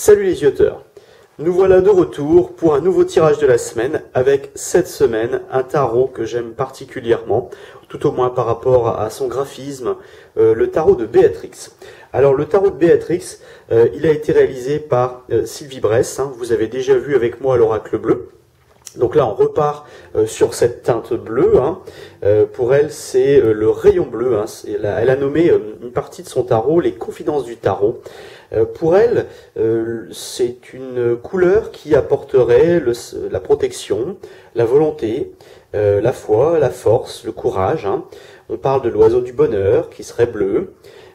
Salut les yoteurs, nous voilà de retour pour un nouveau tirage de la semaine avec cette semaine un tarot que j'aime particulièrement, tout au moins par rapport à son graphisme, le tarot de Béatrix. Alors le tarot de Béatrix, il a été réalisé par Sylvie Bresse, hein, vous avez déjà vu avec moi l'oracle bleu. Donc là on repart sur cette teinte bleue, hein. Pour elle c'est le rayon bleu, hein. Elle a nommé une partie de son tarot les confidences du tarot. Pour elle, c'est une couleur qui apporterait la protection, la volonté, la foi, la force, le courage, hein. On parle de l'oiseau du bonheur qui serait bleu.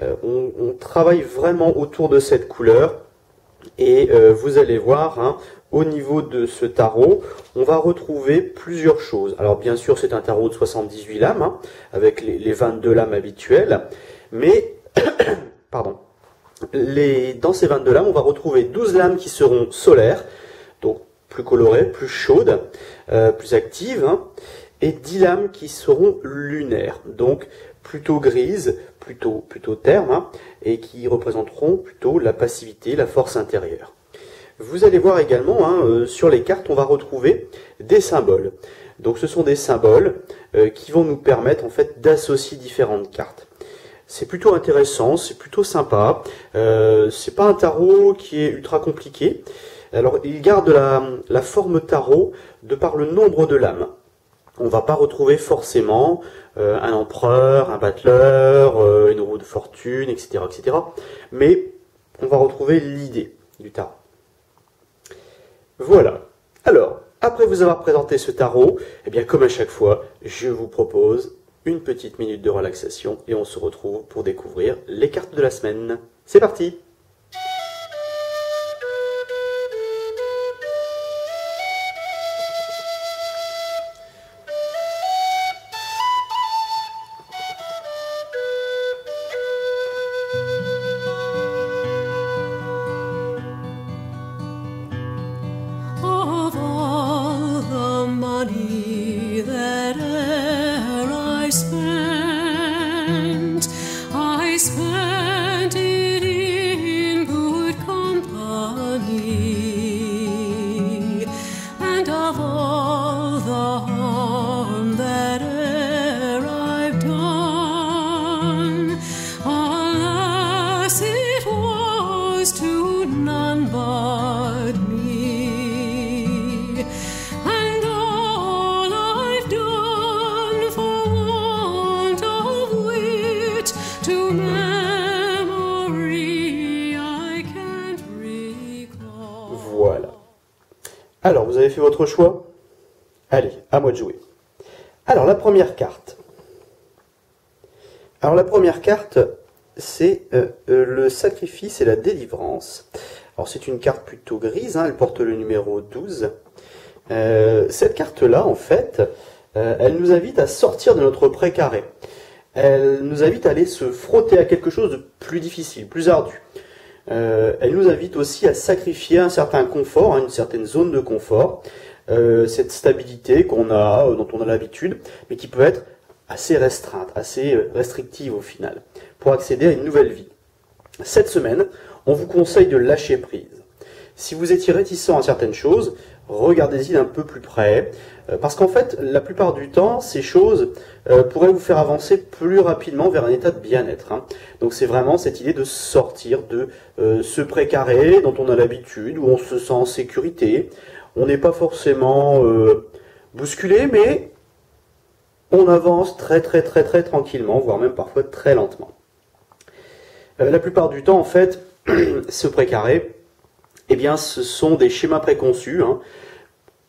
On travaille vraiment autour de cette couleur et vous allez voir, hein, au niveau de ce tarot, on va retrouver plusieurs choses. Alors bien sûr, c'est un tarot de 78 lames, hein, avec les 22 lames habituelles, mais, pardon, dans ces 22 lames, on va retrouver 12 lames qui seront solaires, donc plus colorées, plus chaudes, plus actives, hein, et 10 lames qui seront lunaires, donc plutôt grises, plutôt ternes, hein, et qui représenteront plutôt la passivité, la force intérieure. Vous allez voir également, hein, sur les cartes, on va retrouver des symboles. Donc ce sont des symboles qui vont nous permettre en fait d'associer différentes cartes. C'est plutôt intéressant, c'est plutôt sympa. C'est pas un tarot qui est ultra compliqué. Alors il garde la forme tarot de par le nombre de lames. On va pas retrouver forcément un empereur, un battleur, une roue de fortune, etc., etc. Mais on va retrouver l'idée du tarot. Voilà. Alors, après vous avoir présenté ce tarot, eh bien comme à chaque fois, je vous propose une petite minute de relaxation et on se retrouve pour découvrir les cartes de la semaine. C'est parti! Spent it in good company, and of all the harm that e'er I've done, alas, it was to none but me, and all I've done for want of wit to memory I can't recall. Voilà. Alors, vous avez fait votre choix? Allez, à moi de jouer. Alors, la première carte. Alors, la première carte, c'est le sacrifice et la délivrance. Alors, c'est une carte plutôt grise, hein, elle porte le numéro 12. Cette carte-là, en fait, elle nous invite à sortir de notre précaré. Elle nous invite à aller se frotter à quelque chose de plus difficile, plus ardu. Elle nous invite aussi à sacrifier un certain confort, hein, une certaine zone de confort, cette stabilité qu'on a, dont on a l'habitude, mais qui peut être assez restreinte, assez restrictive au final, pour accéder à une nouvelle vie. Cette semaine, on vous conseille de lâcher prise. Si vous étiez réticent à certaines choses, regardez-y d'un peu plus près, parce qu'en fait, la plupart du temps, ces choses pourraient vous faire avancer plus rapidement vers un état de bien-être, hein. Donc c'est vraiment cette idée de sortir de ce précaré dont on a l'habitude, où on se sent en sécurité. On n'est pas forcément bousculé, mais on avance très tranquillement, voire même parfois très lentement. La plupart du temps, en fait, ce précaré, eh bien, ce sont des schémas préconçus, hein,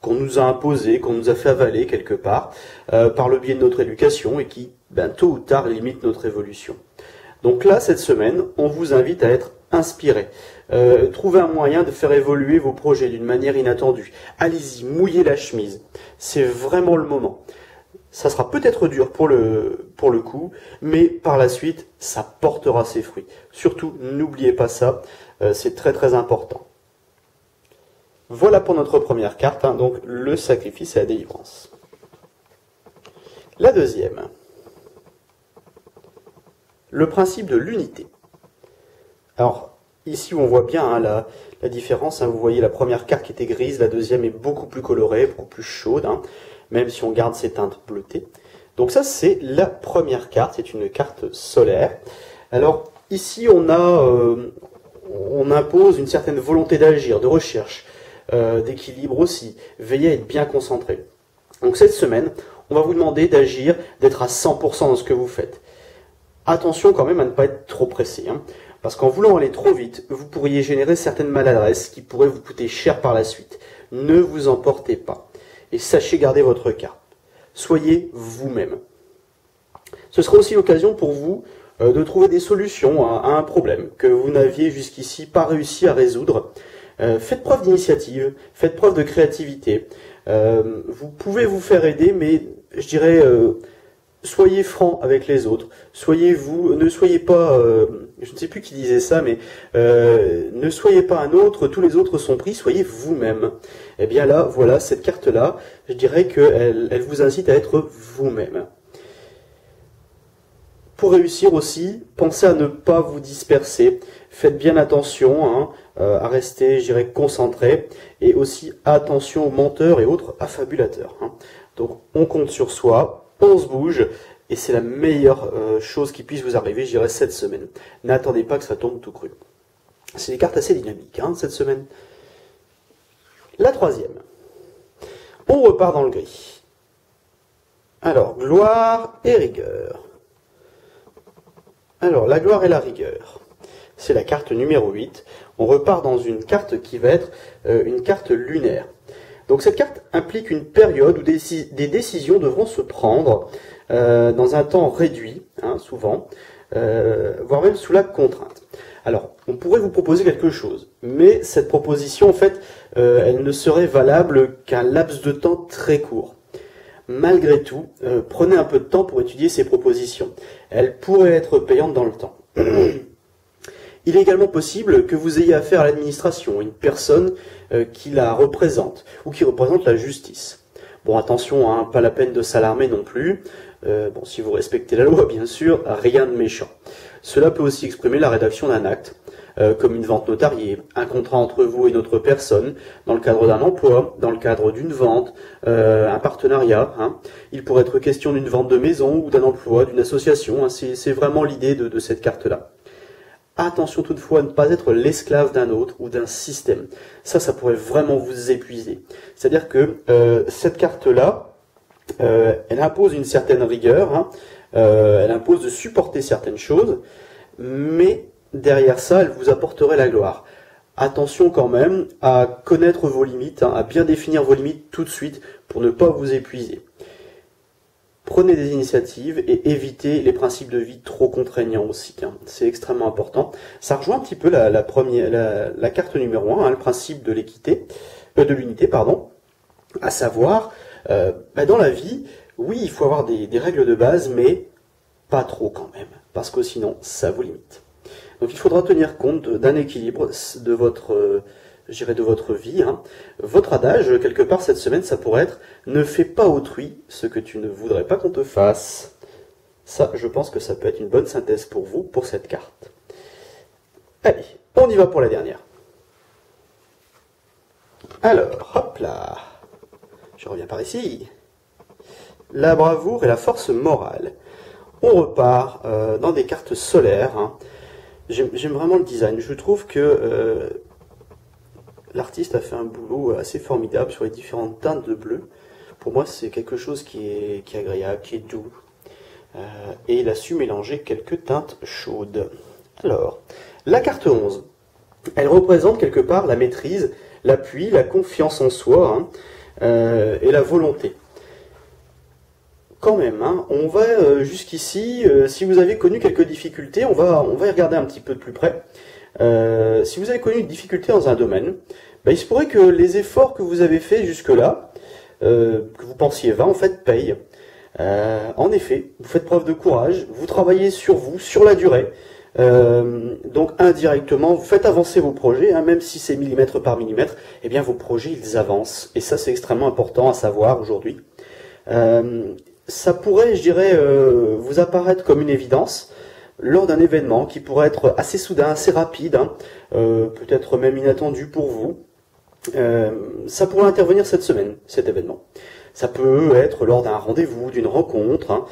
qu'on nous a imposés, qu'on nous a fait avaler quelque part, par le biais de notre éducation et qui, ben, tôt ou tard, limitent notre évolution. Donc là, cette semaine, on vous invite à être inspiré. Trouvez un moyen de faire évoluer vos projets d'une manière inattendue. Allez-y, mouillez la chemise. C'est vraiment le moment. Ça sera peut-être dur pour le coup, mais par la suite, ça portera ses fruits. Surtout, n'oubliez pas ça, c'est très important. Voilà pour notre première carte, hein, donc le sacrifice et la délivrance. La deuxième, le principe de l'unité. Alors, ici on voit bien hein, la différence. Hein. Vous voyez la première carte qui était grise, la deuxième est beaucoup plus colorée, beaucoup plus chaude, hein, même si on garde ces teintes bleutées. Donc ça c'est la première carte, c'est une carte solaire. Alors ici on impose une certaine volonté d'agir, de recherche, d'équilibre aussi, veillez à être bien concentré. Donc cette semaine, on va vous demander d'agir, d'être à 100% dans ce que vous faites. Attention quand même à ne pas être trop pressé, hein, parce qu'en voulant aller trop vite, vous pourriez générer certaines maladresses qui pourraient vous coûter cher par la suite. Ne vous emportez pas et sachez garder votre carte. Soyez vous-même. Ce sera aussi l'occasion pour vous de trouver des solutions à un problème que vous n'aviez jusqu'ici pas réussi à résoudre. Faites preuve d'initiative, faites preuve de créativité. Vous pouvez vous faire aider, mais je dirais, soyez franc avec les autres. Soyez vous, ne soyez pas, je ne sais plus qui disait ça, mais ne soyez pas un autre, tous les autres sont pris, soyez vous-même. Et bien là, voilà, cette carte-là, je dirais qu'elle vous incite à être vous-même. Pour réussir aussi, pensez à ne pas vous disperser. Faites bien attention hein, à rester, je dirais, concentré. Et aussi attention aux menteurs et autres affabulateurs. Hein. Donc on compte sur soi, on se bouge. Et c'est la meilleure chose qui puisse vous arriver, je dirais, cette semaine. N'attendez pas que ça tombe tout cru. C'est des cartes assez dynamiques hein, cette semaine. La troisième. On repart dans le gris. Alors, gloire et rigueur. Alors, la gloire et la rigueur, c'est la carte numéro 8. On repart dans une carte qui va être une carte lunaire. Donc cette carte implique une période où des décisions devront se prendre dans un temps réduit, hein, souvent, voire même sous la contrainte. Alors, on pourrait vous proposer quelque chose, mais cette proposition, en fait, elle ne serait valable qu'un laps de temps très court. Malgré tout, prenez un peu de temps pour étudier ces propositions. Elles pourraient être payantes dans le temps. Il est également possible que vous ayez affaire à l'administration, une personne qui la représente, ou qui représente la justice. Bon, attention, hein, pas la peine de s'alarmer non plus. Bon, si vous respectez la loi, bien sûr, rien de méchant. Cela peut aussi exprimer la rédaction d'un acte, comme une vente notariée, un contrat entre vous et une autre personne, dans le cadre d'un emploi, dans le cadre d'une vente, un partenariat. Hein. Il pourrait être question d'une vente de maison ou d'un emploi, d'une association. Hein. C'est vraiment l'idée de cette carte-là. Attention toutefois à ne pas être l'esclave d'un autre ou d'un système. Ça pourrait vraiment vous épuiser. C'est-à-dire que cette carte-là, elle impose une certaine rigueur, hein. Elle impose de supporter certaines choses, mais derrière ça, elle vous apporterait la gloire. Attention quand même à connaître vos limites, hein, à bien définir vos limites tout de suite pour ne pas vous épuiser. Prenez des initiatives et évitez les principes de vie trop contraignants aussi. Hein. C'est extrêmement important. Ça rejoint un petit peu la carte numéro 1, hein, le principe de l'équité, de l'unité, pardon. À savoir, dans la vie, oui, il faut avoir des règles de base, mais pas trop quand même, parce que sinon, ça vous limite. Donc il faudra tenir compte d'un équilibre de votre, de votre vie. Hein. Votre adage, quelque part cette semaine, ça pourrait être « Ne fais pas autrui ce que tu ne voudrais pas qu'on te fasse ». Ça, je pense que ça peut être une bonne synthèse pour vous, pour cette carte. Allez, on y va pour la dernière. Alors, hop là, je reviens par ici. La bravoure et la force morale. On repart dans des cartes solaires. Hein. J'aime vraiment le design. Je trouve que l'artiste a fait un boulot assez formidable sur les différentes teintes de bleu. Pour moi, c'est quelque chose qui est agréable, qui est doux. Et il a su mélanger quelques teintes chaudes. Alors, la carte 11, elle représente quelque part la maîtrise, l'appui, la confiance en soi hein, et la volonté. Quand même, hein, on va jusqu'ici, si vous avez connu quelques difficultés, on va y regarder un petit peu de plus près. Si vous avez connu une difficulté dans un domaine, il se pourrait que les efforts que vous avez faits jusque-là, que vous pensiez vains, en fait, payent. En effet, vous faites preuve de courage, vous travaillez sur vous, sur la durée. Donc indirectement, vous faites avancer vos projets, hein, même si c'est millimètre par millimètre, eh bien vos projets, ils avancent. Et ça, c'est extrêmement important à savoir aujourd'hui. Ça pourrait, je dirais, vous apparaître comme une évidence, lors d'un événement qui pourrait être assez soudain, assez rapide, hein, peut-être même inattendu pour vous. Ça pourrait intervenir cette semaine, cet événement. Ça peut être lors d'un rendez-vous, d'une rencontre. Hein.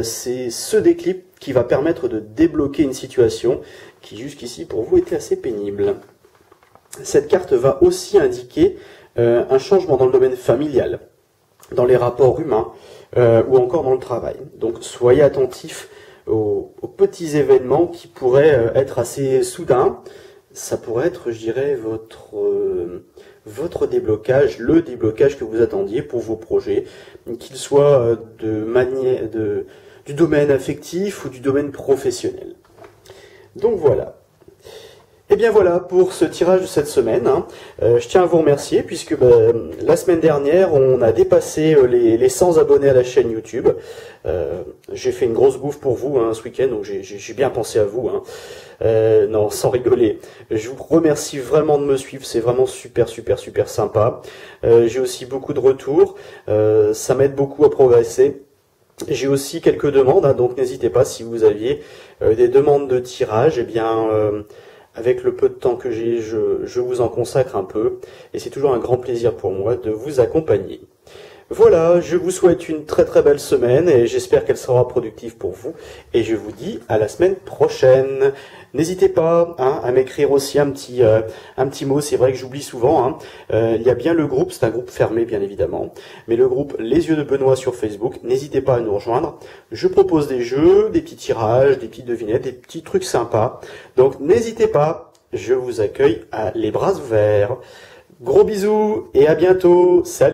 C'est ce déclic qui va permettre de débloquer une situation qui jusqu'ici pour vous était assez pénible. Cette carte va aussi indiquer un changement dans le domaine familial, dans les rapports humains ou encore dans le travail. Donc soyez attentifs aux petits événements qui pourraient être assez soudains. Ça pourrait être, je dirais, votre déblocage, le déblocage que vous attendiez pour vos projets, qu'il soit du domaine affectif ou du domaine professionnel. Donc voilà. Et bien voilà pour ce tirage de cette semaine. Hein. Je tiens à vous remercier puisque la semaine dernière on a dépassé les 100 abonnés à la chaîne YouTube. J'ai fait une grosse bouffe pour vous hein, ce week-end, donc j'ai bien pensé à vous. Hein. Non, sans rigoler. Je vous remercie vraiment de me suivre, c'est vraiment super sympa. J'ai aussi beaucoup de retours, ça m'aide beaucoup à progresser. J'ai aussi quelques demandes, hein, donc n'hésitez pas si vous aviez des demandes de tirage, eh bien avec le peu de temps que j'ai, je vous en consacre un peu, et c'est toujours un grand plaisir pour moi de vous accompagner. Voilà, je vous souhaite une très belle semaine, et j'espère qu'elle sera productive pour vous, et je vous dis à la semaine prochaine. N'hésitez pas hein, à m'écrire aussi un petit mot, c'est vrai que j'oublie souvent. Hein. Il y a bien le groupe, c'est un groupe fermé bien évidemment, mais le groupe Les Yeux de Benoît sur Facebook, n'hésitez pas à nous rejoindre. Je propose des jeux, des petits tirages, des petites devinettes, des petits trucs sympas. Donc n'hésitez pas, je vous accueille à les bras ouverts. Gros bisous et à bientôt, salut!